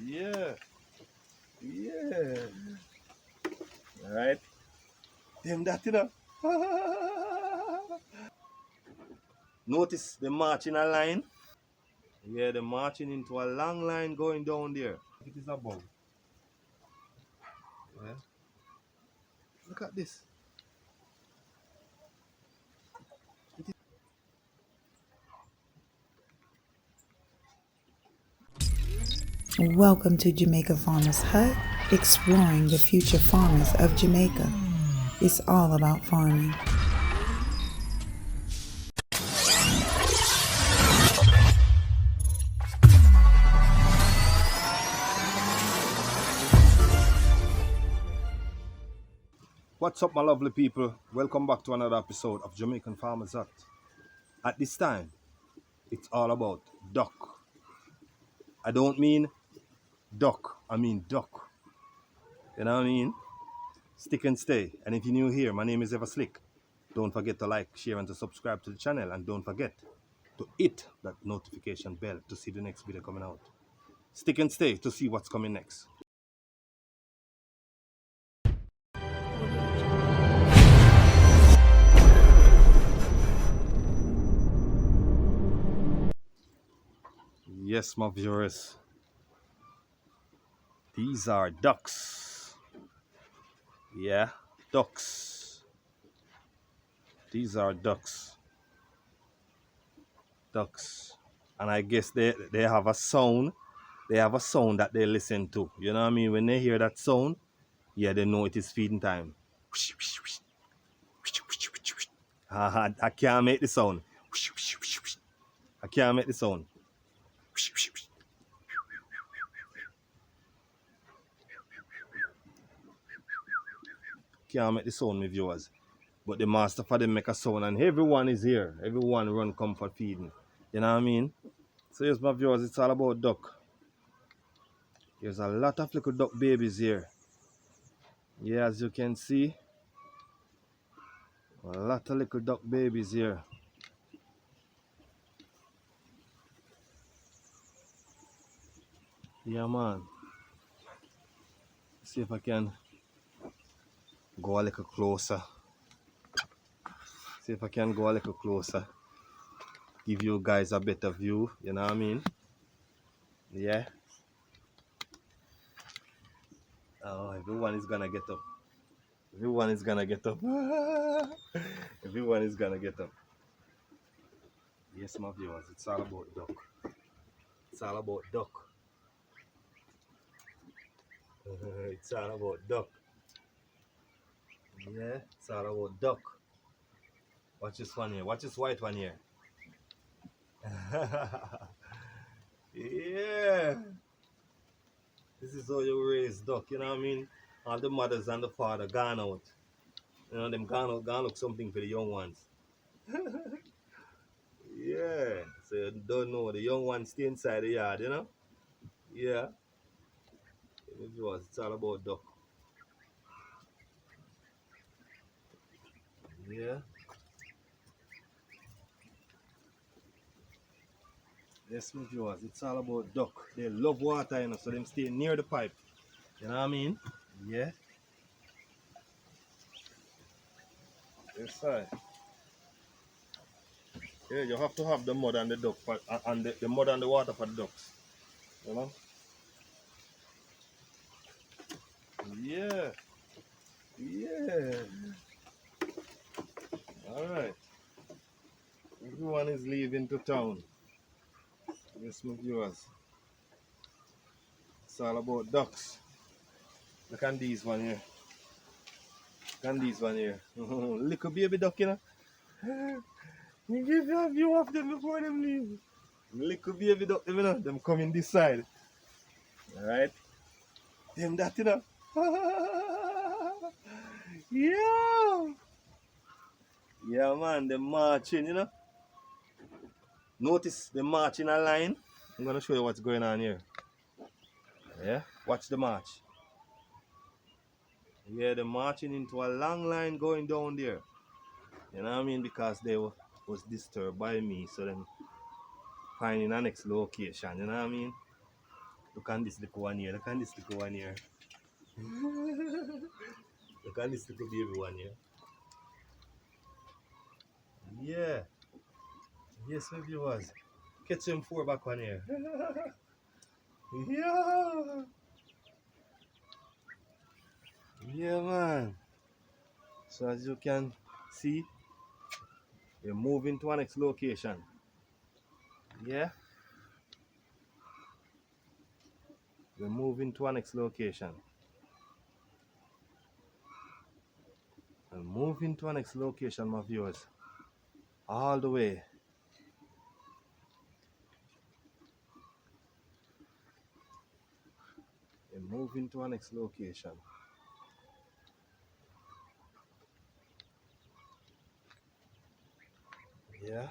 Yeah. Yeah. Alright. Them that, Notice the marching a line. Yeah, they're marching into a long line going down there. It is above. Yeah. Look at this. Welcome to Jamaica Farmers Hut, exploring the future farmers of Jamaica. It's all about farming. What's up, my lovely people? Welcome back to another episode of Jamaican Farmers Hut. At this time, it's all about duck. I don't mean duck, I mean duck. You know what I mean? Stick and stay. And if you're new here, my name is Ever Slick. Don't forget to like, share, and to subscribe to the channel. And don't forget to hit that notification bell to see the next video coming out. Stick and stay to see what's coming next. Yes, my viewers. These are ducks. Yeah, ducks. These are ducks. Ducks. And I guess they have a sound. They have a sound that they listen to. You know what I mean? When they hear that sound, yeah, they know it is feeding time. I can't make the sound. I can't make the sound. Can't make the sound, my viewers. But the master for them make a sound, and everyone is here. Everyone run comfort feeding. You know what I mean? So here's my viewers, it's all about duck. There's a lot of little duck babies here. Yeah, as you can see, a lot of little duck babies here. Yeah, man. See if I can go a little closer. See if I can go a little closer. Give you guys a better view, you know what I mean? Yeah. Oh, everyone is gonna get up. Everyone is gonna get up. Everyone is gonna get up. Yes, my viewers, it's all about duck. It's all about duck. It's all about duck. Yeah, it's all about duck. Watch this one here. Watch this white one here. Yeah. This is how you raise duck, you know what I mean? All the mothers and the father gone out. You know, them gone look something for the young ones. Yeah. So you don't know, the young ones stay inside the yard, you know? Yeah. It's all about duck. Yeah. Yes, my viewers, it's all about duck. They love water, you know, so them stay near the pipe. You know what I mean? Yeah. Yes, sir. Yeah, you have to have the mud and the duck for, and the mud and the water for the ducks. You know? Yeah. Yeah. Alright. Everyone is leaving to town. Yes, my viewers. It's all about ducks. Look at these one here. Look at these one here. Little baby duck, you know. You give you a view of them before them leave. Little baby duck, you know, them coming this side. Alright? Them that, you know. Yeah. Yeah, man, them marching, you know. Notice the march in a line. I'm gonna show you what's going on here. Yeah, watch the march. Yeah, they're marching into a long line going down there. You know what I mean? Because they was disturbed by me, so then finding a next location. You know what I mean? Look at this little one here. Look at this little one here. Look at this little baby one here. Yeah. Yes, my viewers. Catch him 4 back one here. Yeah. Yeah, man. So as you can see, we're moving to our next location. Yeah. We're moving to our next location. We're moving to our next location, my viewers. All the way. We're moving to our next location. Yeah.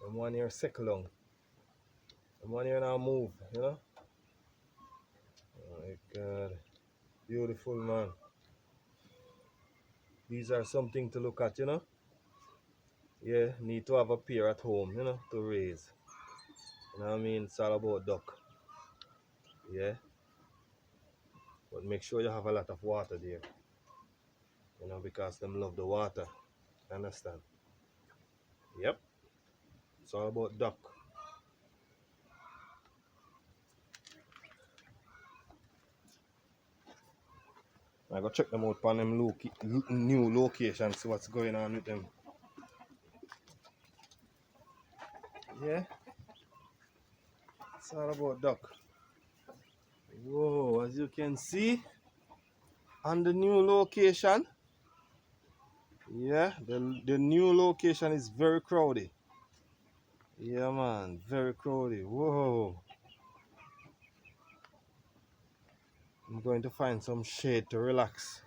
I'm one here second long. I'm one here now move, you know? Oh my God. Beautiful, man. These are something to look at, you know? Yeah, need to have a pair at home, you know, to raise. You know what I mean? It's all about duck. Yeah. But make sure you have a lot of water there. You know, because them love the water. Understand? Yep. It's all about duck. I go check them out on them new location, see what's going on with them. Yeah. It's all about duck. Whoa, as you can see, on the new location, yeah, the new location is very crowded. Yeah, man, very crowded. Whoa. I'm going to find some shade to relax.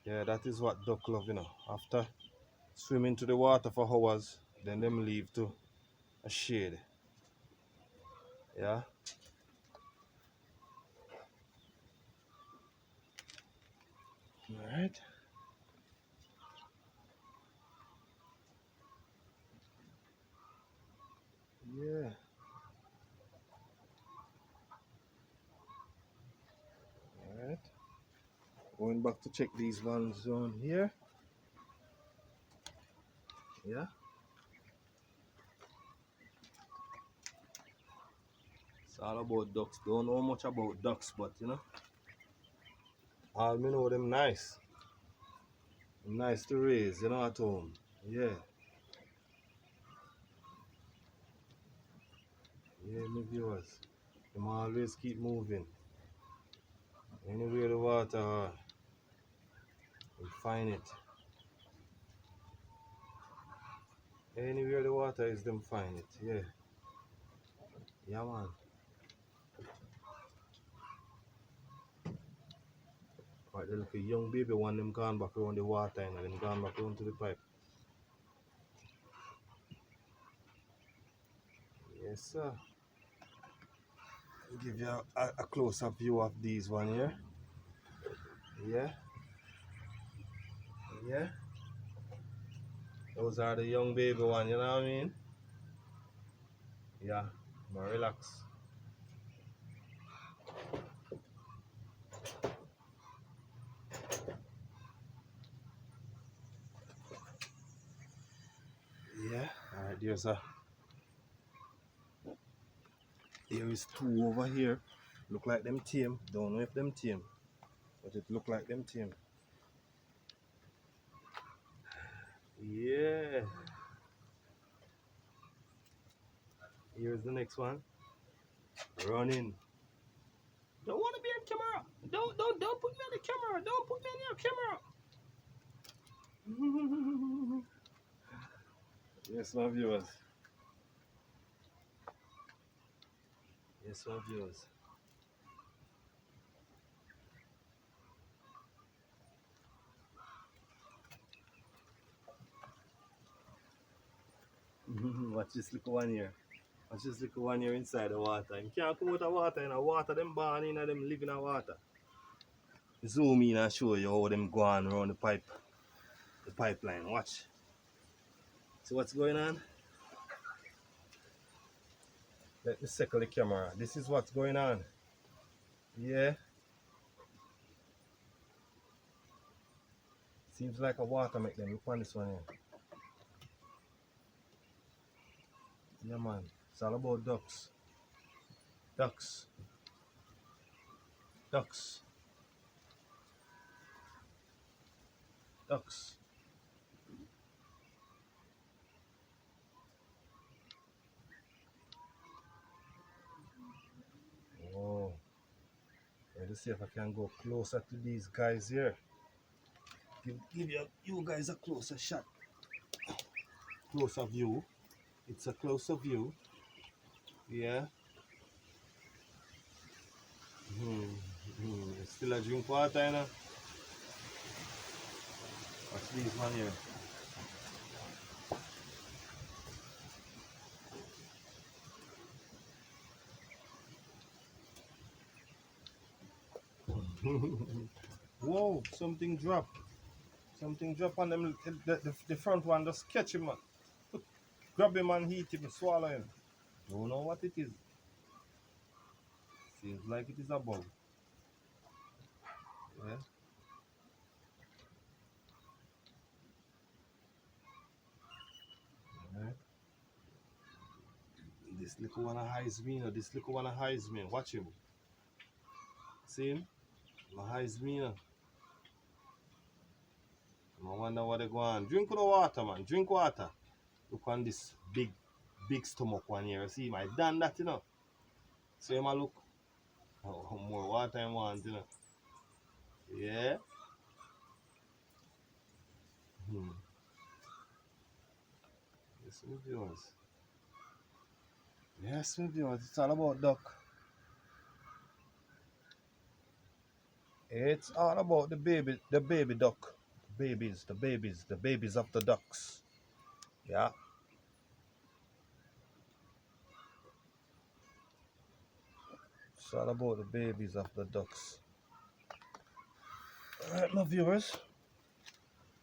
Yeah, that is what duck love, you know. After swimming to the water for hours, then them leave to a shade. Yeah. Alright. Yeah. Alright. Going back to check these ones on here. Yeah. It's all about ducks. Don't know much about ducks, but you know, all me know them nice. Nice to raise, you know, at home. Yeah. Yeah, my viewers. Them always keep moving. Anywhere the water are, we find it. Anywhere the water is, them find it. Yeah. Yeah, man. Right, the little young baby one, them gone back around the water and them gone back around to the pipe. Yes, sir. Give you a close-up view of these one here. Yeah. Yeah. Those are the young baby one, you know what I mean? Yeah. But relax. Yeah. Alright, there is 2 over here. Look like them tame. Don't know if them tame. But it look like them tame. Yeah. Here's the next one. Running. Don't want to be on camera. Don't put me on the camera. Don't put me on your camera. Yes, my viewers. Yes, my viewers. Watch this little one here. Watch this little one here inside the water. You can't come out of water, you know. Water, them born in, them live in the water. Zoom in and show you how them go on around the pipeline. Watch. See what's going on? Let me circle the camera. This is what's going on. Yeah. Seems like a water make them. Look on this one here. Yeah, man. It's all about ducks. Ducks. Ducks. Ducks. Oh. Let's see if I can go closer to these guys here. Give you guys a closer shot. Closer view. It's a closer view. Yeah. Still a drink water, you know. Watch these man here. Whoa, something dropped. Something dropped on them. The front one just catch him, man. Grab him and heat him, swallow him. Don't know what it is. Seems like it is a bug. Yeah. Yeah. This little one hides me, you know. This little one hides me. Watch him. See him? He hides me, you know. I wonder what they go on. Drink the water, man. Drink water. Look on this big stomach one here. See him? I done that, you know. So him a look. Oh, more water I want, you know. Yeah. Yes, my viewers. Yes, my viewers. It's all about duck. It's all about the baby duck. The babies of the ducks. Yeah. It's all about the babies of the ducks. Alright, my viewers.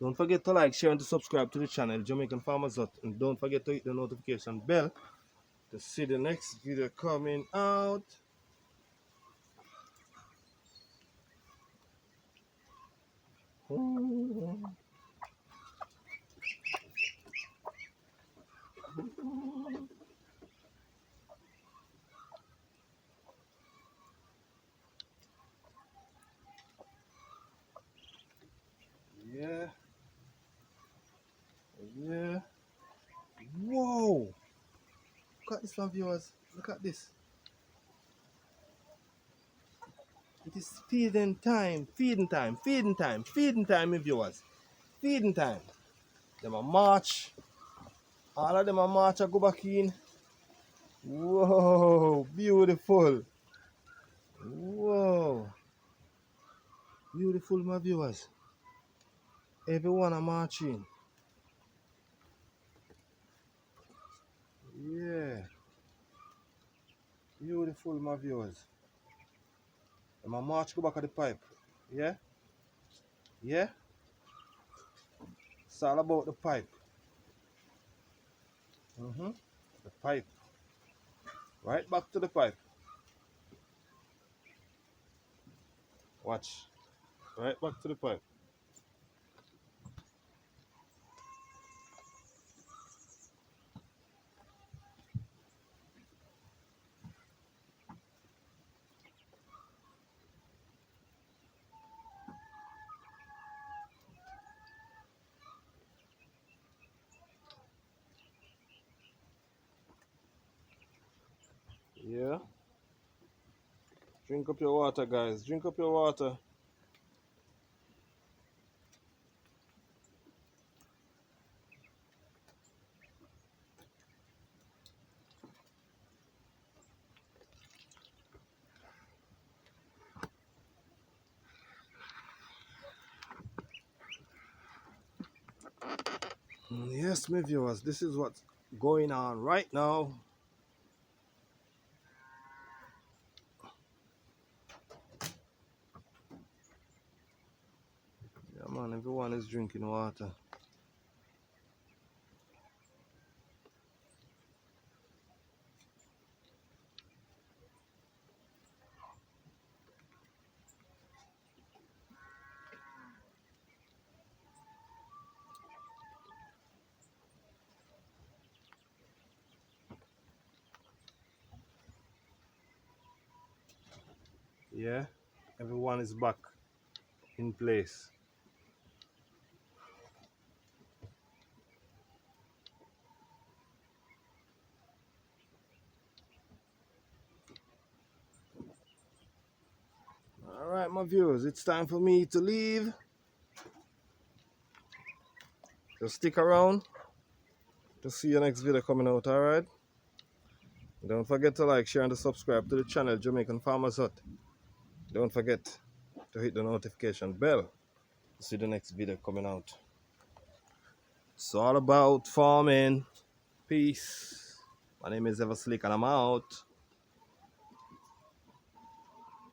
Don't forget to like, share, and to subscribe to the channel, Jamaican Farmers Hut. And don't forget to hit the notification bell to see the next video coming out. Yeah. Yeah. Whoa. Look at this one, viewers. Look at this. It is feeding time, feeding time, feeding time, feeding time, my viewers. Feeding time. Them a march. All of them a march and go back in. Whoa, beautiful. Whoa. Beautiful, my viewers. Everyone a marching. Yeah. Beautiful, my viewers. Them a march go back at the pipe. Yeah? Yeah? It's all about the pipe. The pipe. Right back to the pipe. Watch. Right back to the pipe. Yeah. Drink up your water, guys. Drink up your water. Yes, my viewers, this is what's going on right now. Yeah, man, everyone is drinking water. Yeah, everyone is back in place. All right, my viewers, it's time for me to leave. So stick around to see your next video coming out. All right. Don't forget to like, share, and to subscribe to the channel Jamaican Farmers Hut. Don't forget to hit the notification bell to see the next video coming out. It's all about farming. Peace. My name is Ever Slick and I'm out.